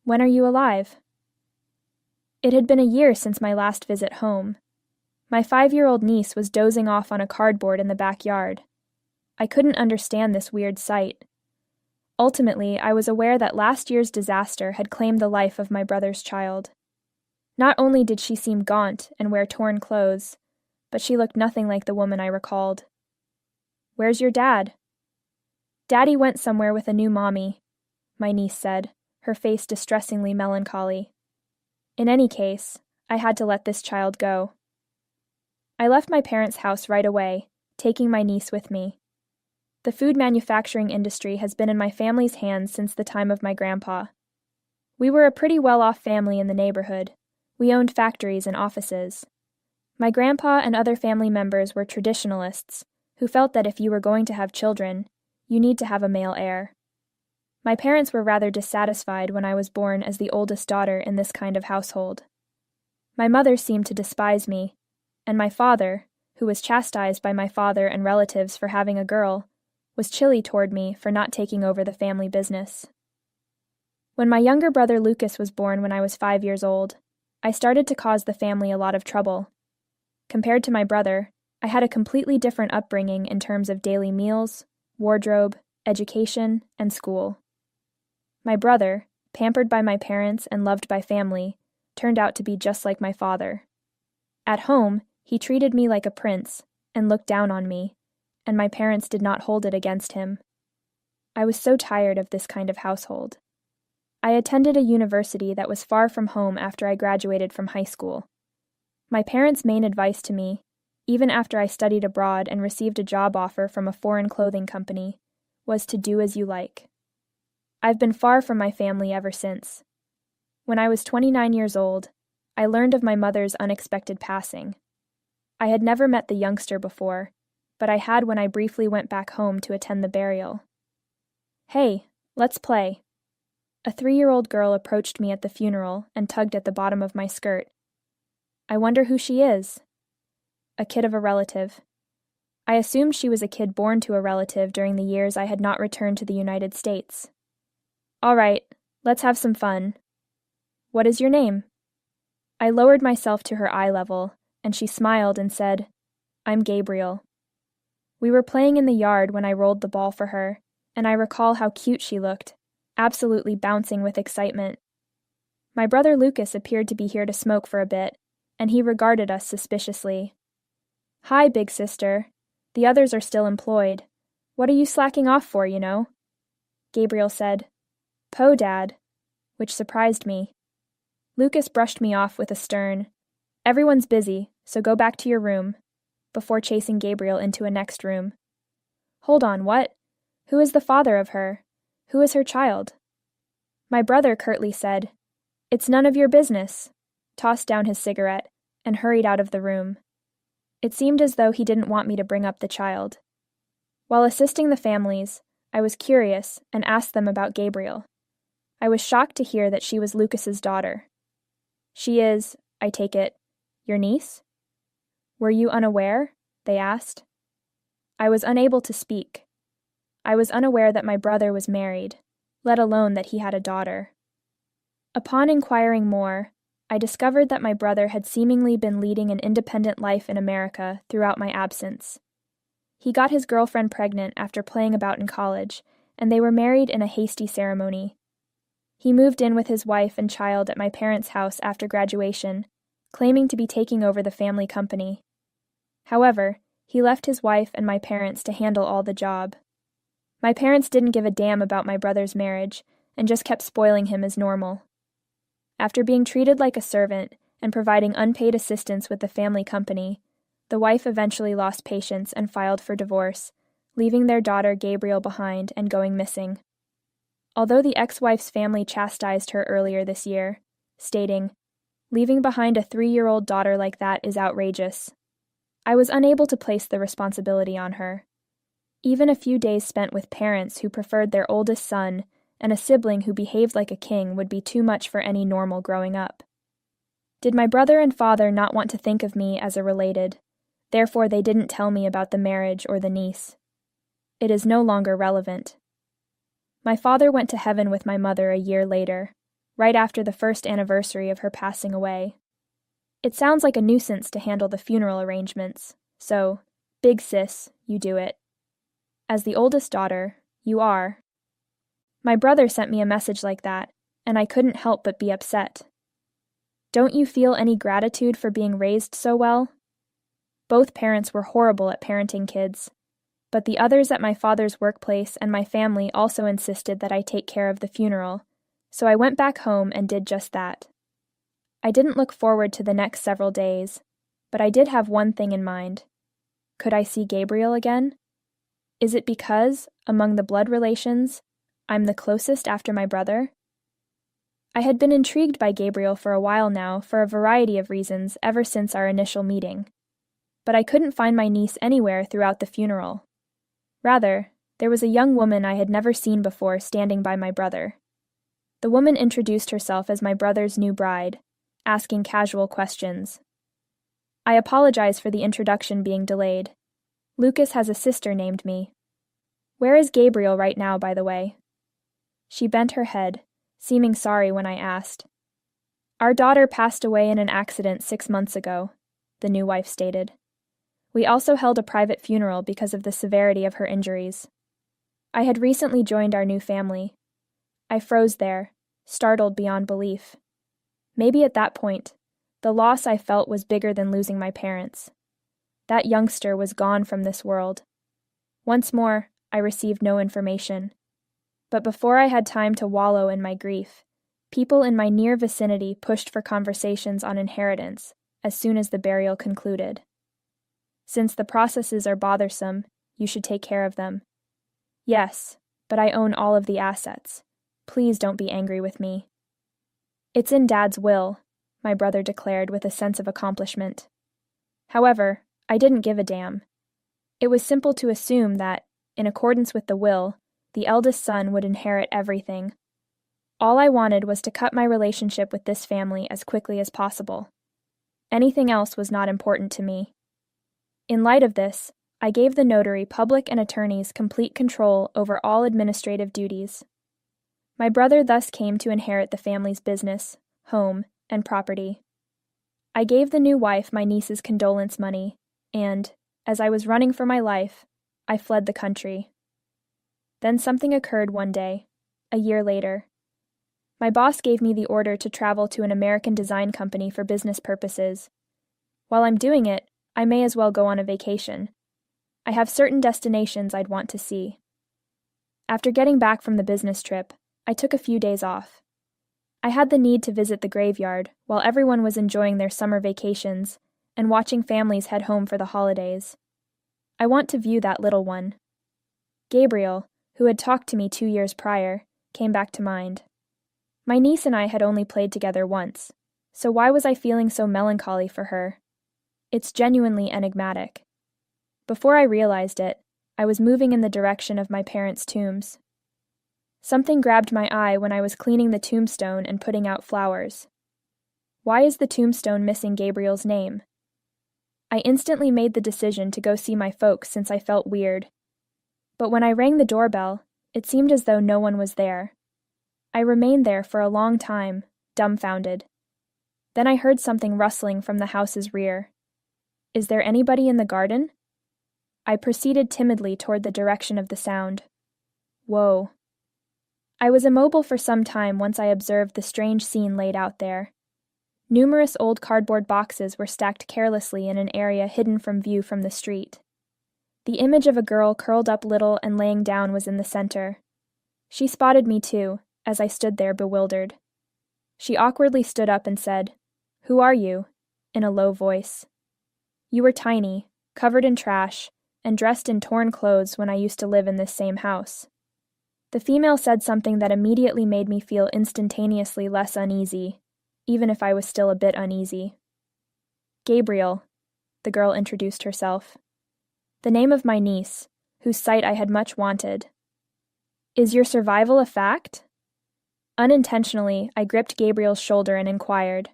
When are you alive? It had been a year since my last visit home. My 5-year-old niece was dozing off on a cardboard in the backyard. I couldn't understand this weird sight. Ultimately, I was aware that last year's disaster had claimed the life of my brother's child. Not only did she seem gaunt and wear torn clothes, but she looked nothing like the woman I recalled. "Where's your dad?" "Daddy went somewhere with a new mommy," my niece said, her face distressingly melancholy. In any case, I had to let this child go. I left my parents' house right away, taking my niece with me. The food manufacturing industry has been in my family's hands since the time of my grandpa. We were a pretty well-off family in the neighborhood. We owned factories and offices. My grandpa and other family members were traditionalists, who felt that if you were going to have children, you need to have a male heir. My parents were rather dissatisfied when I was born as the oldest daughter in this kind of household. My mother seemed to despise me, and my father, who was chastised by my father and relatives for having a girl, was chilly toward me for not taking over the family business. When my younger brother Lucas was born when I was 5 years old, I started to cause the family a lot of trouble. Compared to my brother, I had a completely different upbringing in terms of daily meals, wardrobe, education, and school. My brother, pampered by my parents and loved by family, turned out to be just like my father. At home, he treated me like a prince and looked down on me, and my parents did not hold it against him. I was so tired of this kind of household. I attended a university that was far from home after I graduated from high school. My parents' main advice to me, even after I studied abroad and received a job offer from a foreign clothing company, was to do as you like. I've been far from my family ever since. When I was 29 years old, I learned of my mother's unexpected passing. I had never met the youngster before, but I had when I briefly went back home to attend the burial. "Hey, let's play." A 3-year-old girl approached me at the funeral and tugged at the bottom of my skirt. "I wonder who she is." "A kid of a relative." I assumed she was a kid born to a relative during the years I had not returned to the United States. "All right, let's have some fun." "What is your name?" I lowered myself to her eye level, and she smiled and said, "I'm Gabriel." We were playing in the yard when I rolled the ball for her, and I recall how cute she looked, absolutely bouncing with excitement. My brother Lucas appeared to be here to smoke for a bit, and he regarded us suspiciously. "Hi, big sister. The others are still employed. What are you slacking off for, you know?" Gabriel said, "Po, Dad," which surprised me. Lucas brushed me off with a stern, "Everyone's busy, so go back to your room," before chasing Gabriel into a next room. "Hold on, what? Who is the father of her? Who is her child?" My brother curtly said, "It's none of your business," tossed down his cigarette, and hurried out of the room. It seemed as though he didn't want me to bring up the child. While assisting the families, I was curious and asked them about Gabriel. I was shocked to hear that she was Lucas's daughter. "She is, I take it, your niece?" "Were you unaware?" they asked. I was unable to speak. I was unaware that my brother was married, let alone that he had a daughter. Upon inquiring more, I discovered that my brother had seemingly been leading an independent life in America throughout my absence. He got his girlfriend pregnant after playing about in college, and they were married in a hasty ceremony. He moved in with his wife and child at my parents' house after graduation, claiming to be taking over the family company. However, he left his wife and my parents to handle all the job. My parents didn't give a damn about my brother's marriage, and just kept spoiling him as normal. After being treated like a servant and providing unpaid assistance with the family company, the wife eventually lost patience and filed for divorce, leaving their daughter Gabriel behind and going missing. Although the ex-wife's family chastised her earlier this year, stating, "Leaving behind a 3-year-old daughter like that is outrageous," I was unable to place the responsibility on her. Even a few days spent with parents who preferred their oldest son and a sibling who behaved like a king would be too much for any normal growing up. Did my brother and father not want to think of me as a related? Therefore they didn't tell me about the marriage or the niece. It is no longer relevant. My father went to heaven with my mother a year later. right after the first anniversary of her passing away. It sounds like a nuisance to handle the funeral arrangements, so, big sis, you do it. As the oldest daughter, you are. My brother sent me a message like that, and I couldn't help but be upset. Don't you feel any gratitude for being raised so well? Both parents were horrible at parenting kids, but the others at my father's workplace and my family also insisted that I take care of the funeral, so I went back home and did just that. I didn't look forward to the next several days, but I did have one thing in mind. Could I see Gabriel again? Is it because, among the blood relations, I'm the closest after my brother? I had been intrigued by Gabriel for a while now for a variety of reasons ever since our initial meeting, but I couldn't find my niece anywhere throughout the funeral. Rather, there was a young woman I had never seen before standing by my brother. The woman introduced herself as my brother's new bride, asking casual questions. I apologize for the introduction being delayed. Lucas has a sister named me. Where is Gabriel right now, by the way? She bent her head, seeming sorry when I asked. Our daughter passed away in an accident 6 months ago, the new wife stated. We also held a private funeral because of the severity of her injuries. I had recently joined our new family. I froze there, startled beyond belief. Maybe at that point, the loss I felt was bigger than losing my parents. That youngster was gone from this world. Once more, I received no information. But before I had time to wallow in my grief, people in my near vicinity pushed for conversations on inheritance as soon as the burial concluded. Since the processes are bothersome, you should take care of them. Yes, but I own all of the assets. Please don't be angry with me. It's in Dad's will, my brother declared with a sense of accomplishment. However, I didn't give a damn. It was simple to assume that, in accordance with the will, the eldest son would inherit everything. All I wanted was to cut my relationship with this family as quickly as possible. Anything else was not important to me. In light of this, I gave the notary public and attorneys complete control over all administrative duties. My brother thus came to inherit the family's business, home, and property. I gave the new wife my niece's condolence money, and, as I was running for my life, I fled the country. Then something occurred one day, a year later. My boss gave me the order to travel to an American design company for business purposes. While I'm doing it, I may as well go on a vacation. I have certain destinations I'd want to see. After getting back from the business trip, I took a few days off. I had the need to visit the graveyard while everyone was enjoying their summer vacations and watching families head home for the holidays. I want to view that little one. Gabriel, who had talked to me 2 years prior, came back to mind. My niece and I had only played together once, so why was I feeling so melancholy for her? It's genuinely enigmatic. Before I realized it, I was moving in the direction of my parents' tombs. Something grabbed my eye when I was cleaning the tombstone and putting out flowers. Why is the tombstone missing Gabriel's name? I instantly made the decision to go see my folks since I felt weird. But when I rang the doorbell, it seemed as though no one was there. I remained there for a long time, dumbfounded. Then I heard something rustling from the house's rear. Is there anybody in the garden? I proceeded timidly toward the direction of the sound. Whoa. I was immobile for some time once I observed the strange scene laid out there. Numerous old cardboard boxes were stacked carelessly in an area hidden from view from the street. The image of a girl curled up little and laying down was in the center. She spotted me too, as I stood there bewildered. She awkwardly stood up and said, "Who are you?" in a low voice. "You were tiny, covered in trash, and dressed in torn clothes when I used to live in this same house." The female said something that immediately made me feel instantaneously less uneasy, even if I was still a bit uneasy. "Gabriel," the girl introduced herself. The name of my niece, whose sight I had much wanted. "Is your survival a fact?" Unintentionally, I gripped Gabriel's shoulder and inquired.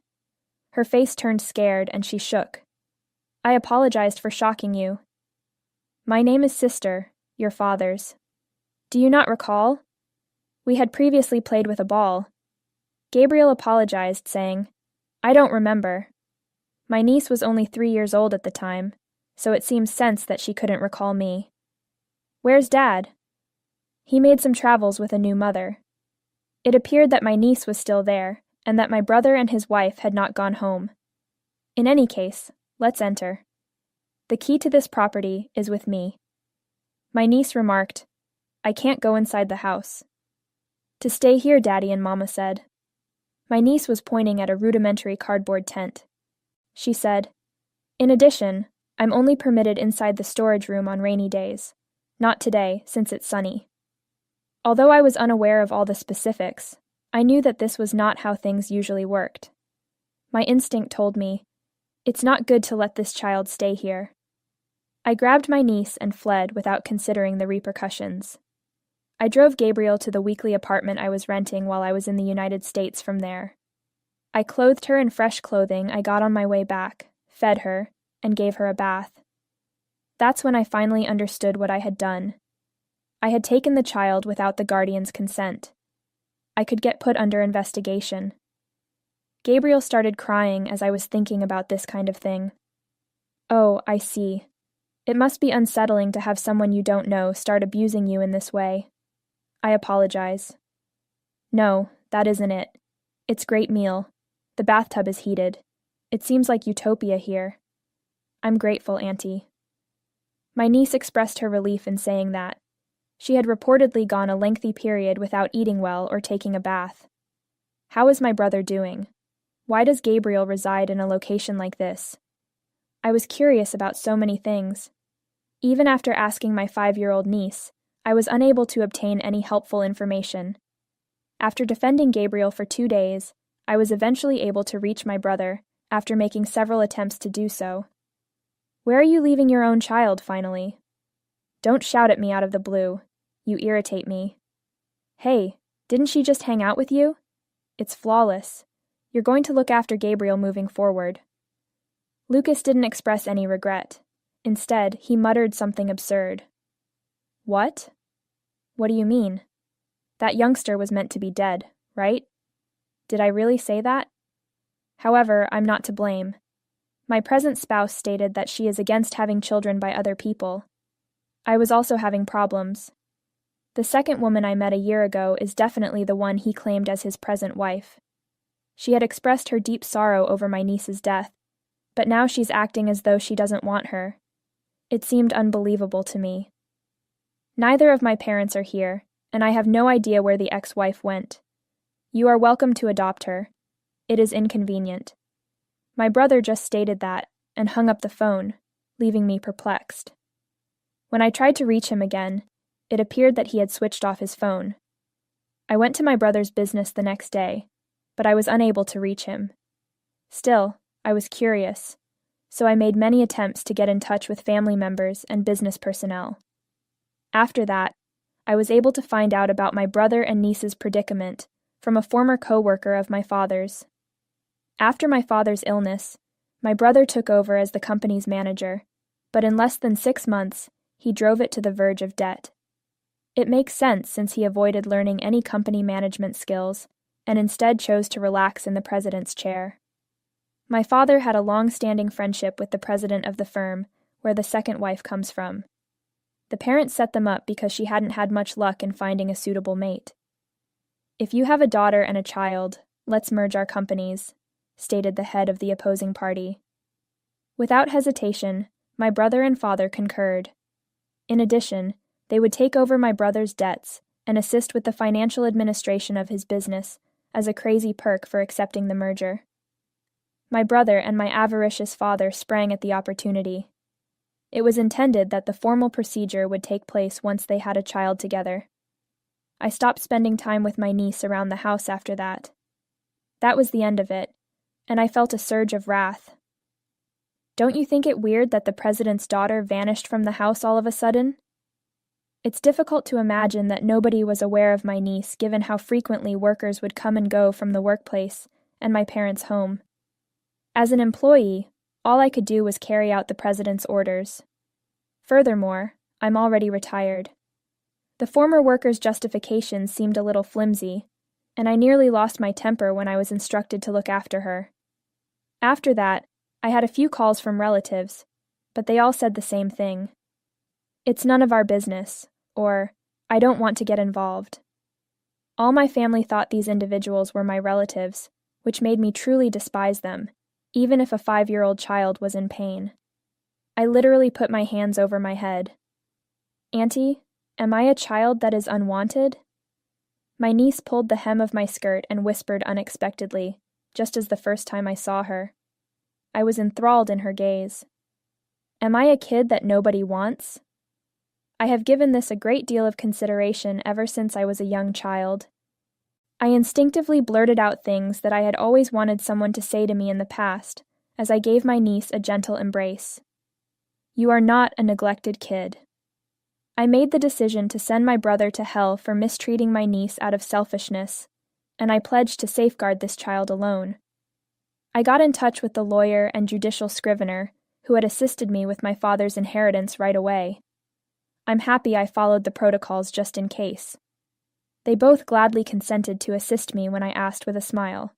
Her face turned scared, and she shook. "I apologized for shocking you. My name is Sister, your father's. Do you not recall? We had previously played with a ball." Gabriel apologized, saying, "I don't remember. My niece was only 3 years old at the time, so it seems sense that she couldn't recall me. Where's Dad?" "He made some travels with a new mother." It appeared that my niece was still there, and that my brother and his wife had not gone home. In any case, let's enter. The key to this property is with me. My niece remarked, "I can't go inside the house." "To stay here," Daddy and Mama said. My niece was pointing at a rudimentary cardboard tent. She said, "In addition, I'm only permitted inside the storage room on rainy days. Not today, since it's sunny." Although I was unaware of all the specifics, I knew that this was not how things usually worked. My instinct told me, it's not good to let this child stay here. I grabbed my niece and fled without considering the repercussions. I drove Gabriel to the weekly apartment I was renting while I was in the United States from there. I clothed her in fresh clothing I got on my way back, fed her, and gave her a bath. That's when I finally understood what I had done. I had taken the child without the guardian's consent. I could get put under investigation. Gabriel started crying as I was thinking about this kind of thing. "Oh, I see. It must be unsettling to have someone you don't know start abusing you in this way. I apologize." "No, that isn't it. It's great meal. The bathtub is heated. It seems like utopia here." "I'm grateful, Auntie." My niece expressed her relief in saying that. She had reportedly gone a lengthy period without eating well or taking a bath. How is my brother doing? Why does Gabriel reside in a location like this? I was curious about so many things. Even after asking my 5-year-old niece, I was unable to obtain any helpful information. After defending Gabriel for 2 days, I was eventually able to reach my brother, after making several attempts to do so. "Where are you leaving your own child, finally?" "Don't shout at me out of the blue. You irritate me." "Hey, didn't she just hang out with you? It's flawless. You're going to look after Gabriel moving forward." Lucas didn't express any regret. Instead, he muttered something absurd. "What? What do you mean? That youngster was meant to be dead, right? Did I really say that? However, I'm not to blame. My present spouse stated that she is against having children by other people. I was also having problems. The second woman I met a year ago is definitely the one he claimed as his present wife. She had expressed her deep sorrow over my niece's death, but now she's acting as though she doesn't want her. It seemed unbelievable to me. Neither of my parents are here, and I have no idea where the ex-wife went. You are welcome to adopt her. It is inconvenient." My brother just stated that, and hung up the phone, leaving me perplexed. When I tried to reach him again, it appeared that he had switched off his phone. I went to my brother's business the next day, but I was unable to reach him. Still, I was curious, so I made many attempts to get in touch with family members and business personnel. After that, I was able to find out about my brother and niece's predicament from a former co-worker of my father's. After my father's illness, my brother took over as the company's manager, but in less than 6 months, he drove it to the verge of debt. It makes sense since he avoided learning any company management skills and instead chose to relax in the president's chair. My father had a long-standing friendship with the president of the firm, where the second wife comes from. The parents set them up because she hadn't had much luck in finding a suitable mate. "If you have a daughter and a child, let's merge our companies," stated the head of the opposing party. Without hesitation, my brother and father concurred. In addition, they would take over my brother's debts and assist with the financial administration of his business as a crazy perk for accepting the merger. My brother and my avaricious father sprang at the opportunity. It was intended that the formal procedure would take place once they had a child together. I stopped spending time with my niece around the house after that. That was the end of it, and I felt a surge of wrath. Don't you think it weird that the president's daughter vanished from the house all of a sudden? It's difficult to imagine that nobody was aware of my niece given how frequently workers would come and go from the workplace and my parents' home. As an employee, all I could do was carry out the president's orders. Furthermore, I'm already retired. The former worker's justification seemed a little flimsy, and I nearly lost my temper when I was instructed to look after her. After that, I had a few calls from relatives, but they all said the same thing. It's none of our business, or, I don't want to get involved. All my family thought these individuals were my relatives, which made me truly despise them, even if a 5-year-old child was in pain. I literally put my hands over my head. Auntie, am I a child that is unwanted? My niece pulled the hem of my skirt and whispered unexpectedly, just as the first time I saw her. I was enthralled in her gaze. Am I a kid that nobody wants? I have given this a great deal of consideration ever since I was a young child. I instinctively blurted out things that I had always wanted someone to say to me in the past, as I gave my niece a gentle embrace. You are not a neglected kid. I made the decision to send my brother to hell for mistreating my niece out of selfishness, and I pledged to safeguard this child alone. I got in touch with the lawyer and judicial scrivener, who had assisted me with my father's inheritance right away. I'm happy I followed the protocols just in case. They both gladly consented to assist me when I asked with a smile.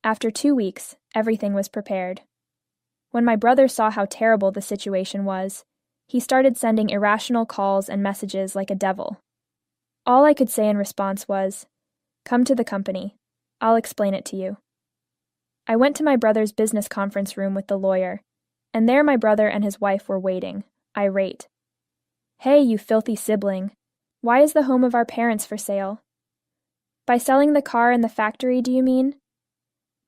After 2 weeks, everything was prepared. When my brother saw how terrible the situation was, he started sending irrational calls and messages like a devil. All I could say in response was, "Come to the company. I'll explain it to you." I went to my brother's business conference room with the lawyer, and there my brother and his wife were waiting, irate. "Hey, you filthy sibling. Why is the home of our parents for sale?" "By selling the car and the factory, do you mean?"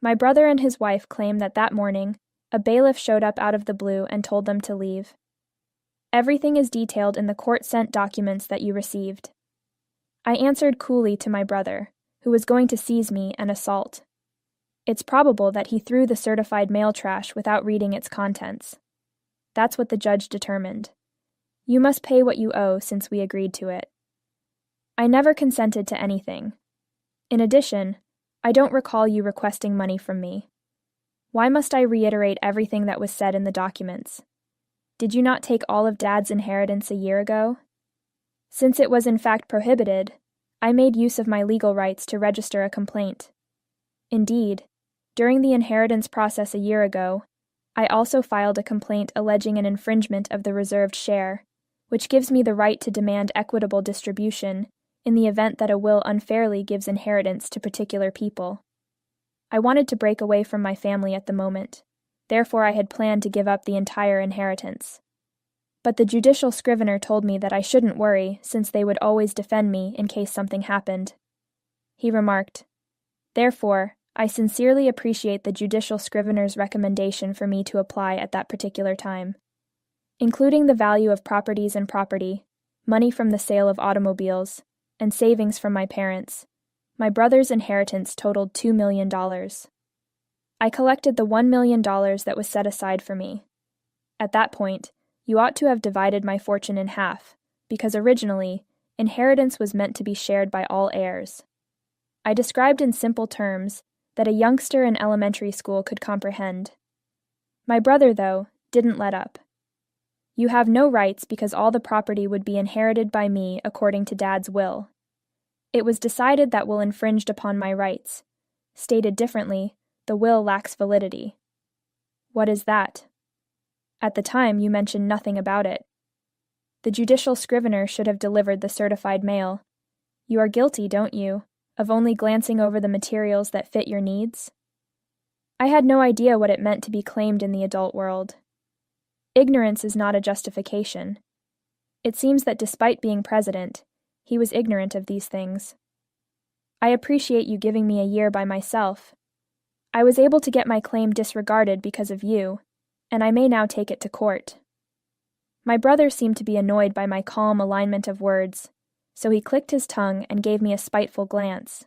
My brother and his wife claim that that morning, a bailiff showed up out of the blue and told them to leave. Everything is detailed in the court-sent documents that you received. I answered coolly to my brother, who was going to seize me and assault. It's probable that he threw the certified mail trash without reading its contents. That's what the judge determined. You must pay what you owe since we agreed to it. I never consented to anything. In addition, I don't recall you requesting money from me. Why must I reiterate everything that was said in the documents? Did you not take all of Dad's inheritance a year ago? Since it was in fact prohibited, I made use of my legal rights to register a complaint. Indeed, during the inheritance process a year ago, I also filed a complaint alleging an infringement of the reserved share, which gives me the right to demand equitable distribution in the event that a will unfairly gives inheritance to particular people. I wanted to break away from my family at the moment. Therefore, I had planned to give up the entire inheritance. But the judicial scrivener told me that I shouldn't worry, since they would always defend me in case something happened. He remarked, "Therefore, I sincerely appreciate the judicial scrivener's recommendation for me to apply at that particular time. Including the value of properties and property, money from the sale of automobiles, and savings from my parents, my brother's inheritance totaled $2 million. I collected the $1 million that was set aside for me. At that point, you ought to have divided my fortune in half, because originally, inheritance was meant to be shared by all heirs. I described in simple terms that a youngster in elementary school could comprehend. My brother, though, didn't let up. You have no rights because all the property would be inherited by me according to Dad's will. It was decided that will infringed upon my rights. Stated differently, the will lacks validity." "What is that?" "At the time, you mentioned nothing about it. The judicial scrivener should have delivered the certified mail. You are guilty, don't you, of only glancing over the materials that fit your needs?" I had no idea what it meant to be claimed in the adult world. Ignorance is not a justification. It seems that despite being president, he was ignorant of these things. I appreciate you giving me a year by myself. I was able to get my claim disregarded because of you, and I may now take it to court. My brother seemed to be annoyed by my calm alignment of words, so he clicked his tongue and gave me a spiteful glance.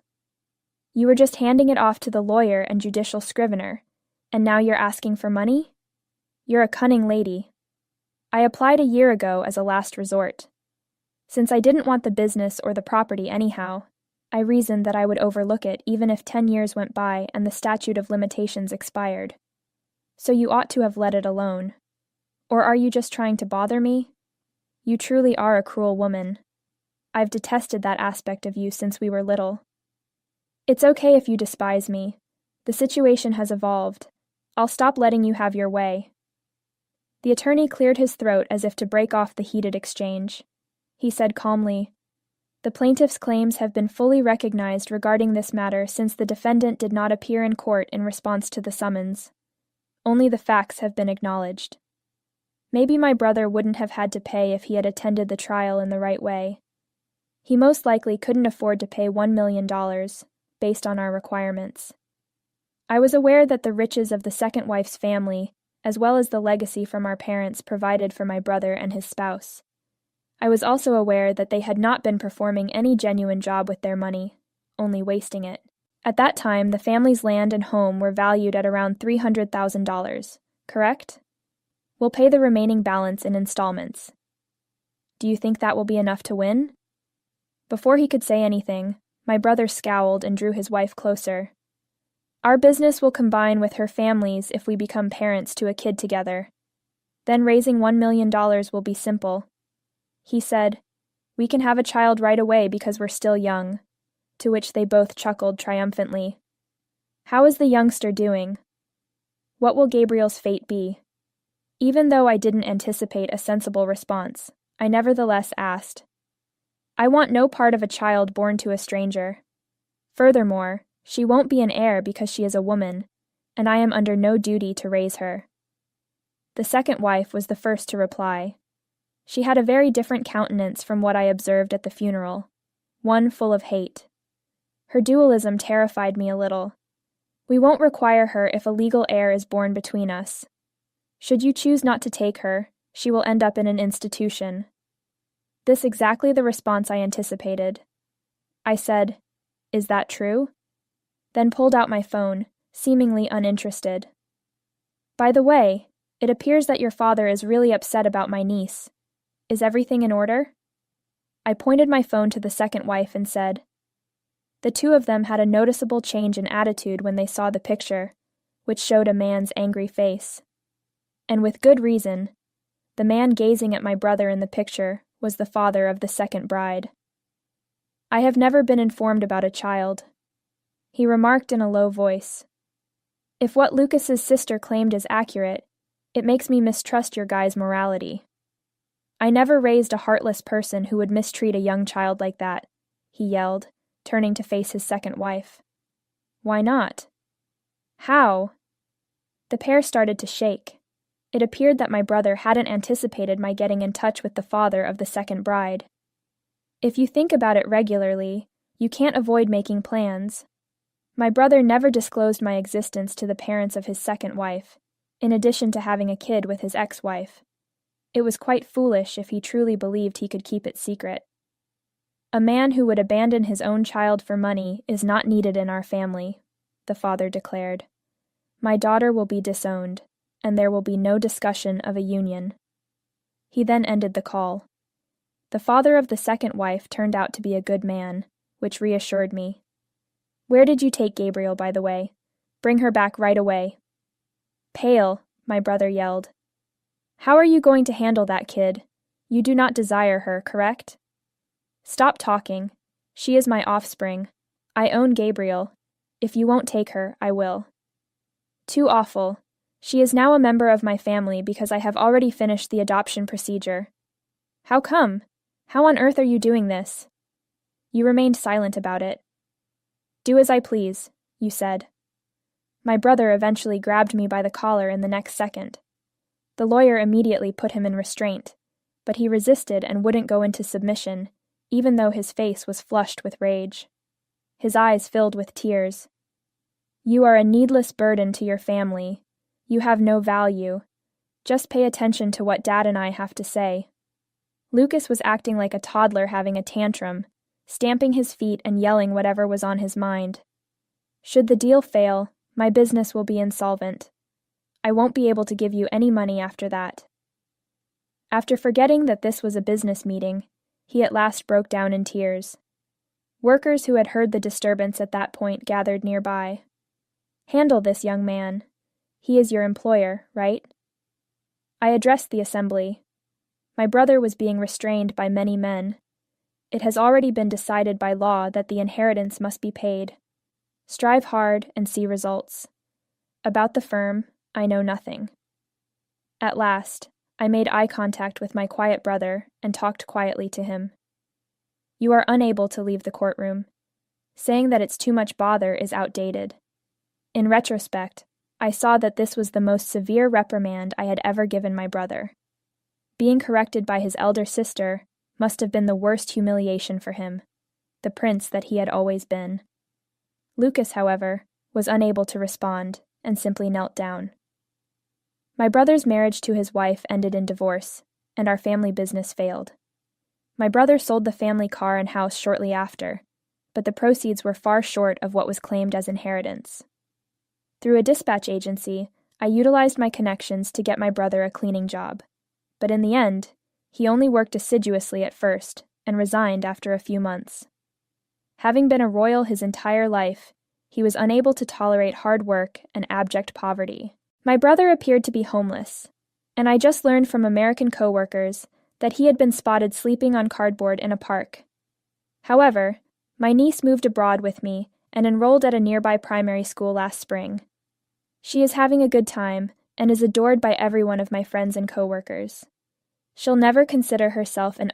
"You were just handing it off to the lawyer and judicial scrivener, and now you're asking for money? You're a cunning lady. I applied a year ago as a last resort. Since I didn't want the business or the property anyhow, I reasoned that I would overlook it even if 10 years went by and the statute of limitations expired. So you ought to have let it alone. Or are you just trying to bother me? You truly are a cruel woman. I've detested that aspect of you since we were little." It's okay if you despise me. The situation has evolved. I'll stop letting you have your way. The attorney cleared his throat as if to break off the heated exchange. He said calmly, "The plaintiff's claims have been fully recognized regarding this matter since the defendant did not appear in court in response to the summons. Only the facts have been acknowledged. Maybe my brother wouldn't have had to pay if he had attended the trial in the right way. He most likely couldn't afford to pay $1 million, based on our requirements. I was aware that the riches of the second wife's family, as well as the legacy from our parents, provided for my brother and his spouse. I was also aware that they had not been performing any genuine job with their money, only wasting it. At that time, the family's land and home were valued at around $300,000, correct? We'll pay the remaining balance in installments. Do you think that will be enough to win?" Before he could say anything, my brother scowled and drew his wife closer. "Our business will combine with her family's if we become parents to a kid together. Then raising $1 million will be simple." He said, "We can have a child right away because we're still young," to which they both chuckled triumphantly. "How is the youngster doing? What will Gabriel's fate be?" Even though I didn't anticipate a sensible response, I nevertheless asked. "I want no part of a child born to a stranger. Furthermore, she won't be an heir because she is a woman, and I am under no duty to raise her." The second wife was the first to reply. She had a very different countenance from what I observed at the funeral, one full of hate. Her dualism terrified me a little. "We won't require her if a legal heir is born between us. Should you choose not to take her, she will end up in an institution." This exactly the response I anticipated. I said, "Is that true?" Then pulled out my phone, seemingly uninterested. "By the way, it appears that your father is really upset about my niece. Is everything in order?" I pointed my phone to the second wife and said, The two of them had a noticeable change in attitude when they saw the picture, which showed a man's angry face. And with good reason. The man gazing at my brother in the picture was the father of the second bride. "I have never been informed about a child," he remarked in a low voice. "If what Lucas's sister claimed is accurate, it makes me mistrust your guy's morality. I never raised a heartless person who would mistreat a young child like that," he yelled, turning to face his second wife. "Why not?" "How?" The pair started to shake. It appeared that my brother hadn't anticipated my getting in touch with the father of the second bride. If you think about it regularly, you can't avoid making plans. My brother never disclosed my existence to the parents of his second wife, in addition to having a kid with his ex-wife. It was quite foolish if he truly believed he could keep it secret. "A man who would abandon his own child for money is not needed in our family," the father declared. "My daughter will be disowned, and there will be no discussion of a union." He then ended the call. The father of the second wife turned out to be a good man, which reassured me. "Where did you take Gabriel, by the way? Bring her back right away." "Pale," my brother yelled. "How are you going to handle that kid? You do not desire her, correct?" "Stop talking. She is my offspring. I own Gabriel. If you won't take her, I will." "Too awful. She is now a member of my family because I have already finished the adoption procedure." "How come? How on earth are you doing this?" You remained silent about it. "Do as I please," you said. My brother eventually grabbed me by the collar in the next second. The lawyer immediately put him in restraint, but he resisted and wouldn't go into submission, even though his face was flushed with rage. His eyes filled with tears. "You are a needless burden to your family. You have no value. Just pay attention to what Dad and I have to say." Lucas was acting like a toddler having a tantrum, stamping his feet and yelling whatever was on his mind. "Should the deal fail, my business will be insolvent. I won't be able to give you any money after that." After forgetting that this was a business meeting, he at last broke down in tears. Workers who had heard the disturbance at that point gathered nearby. "Handle this young man. He is your employer, right?" I addressed the assembly. My brother was being restrained by many men. It has already been decided by law that the inheritance must be paid. Strive hard and see results. About the firm, I know nothing. At last, I made eye contact with my quiet brother and talked quietly to him. You are unable to leave the courtroom. Saying that it's too much bother is outdated. In retrospect, I saw that this was the most severe reprimand I had ever given my brother. Being corrected by his elder sister must have been the worst humiliation for him, the prince that he had always been. Lucas, however, was unable to respond and simply knelt down. My brother's marriage to his wife ended in divorce, and our family business failed. My brother sold the family car and house shortly after, but the proceeds were far short of what was claimed as inheritance. Through a dispatch agency, I utilized my connections to get my brother a cleaning job, but in the end, he only worked assiduously at first and resigned after a few months. Having been a royal his entire life, he was unable to tolerate hard work and abject poverty. My brother appeared to be homeless, and I just learned from American coworkers that he had been spotted sleeping on cardboard in a park. However, my niece moved abroad with me and enrolled at a nearby primary school last spring. She is having a good time and is adored by every one of my friends and coworkers. She'll never consider herself an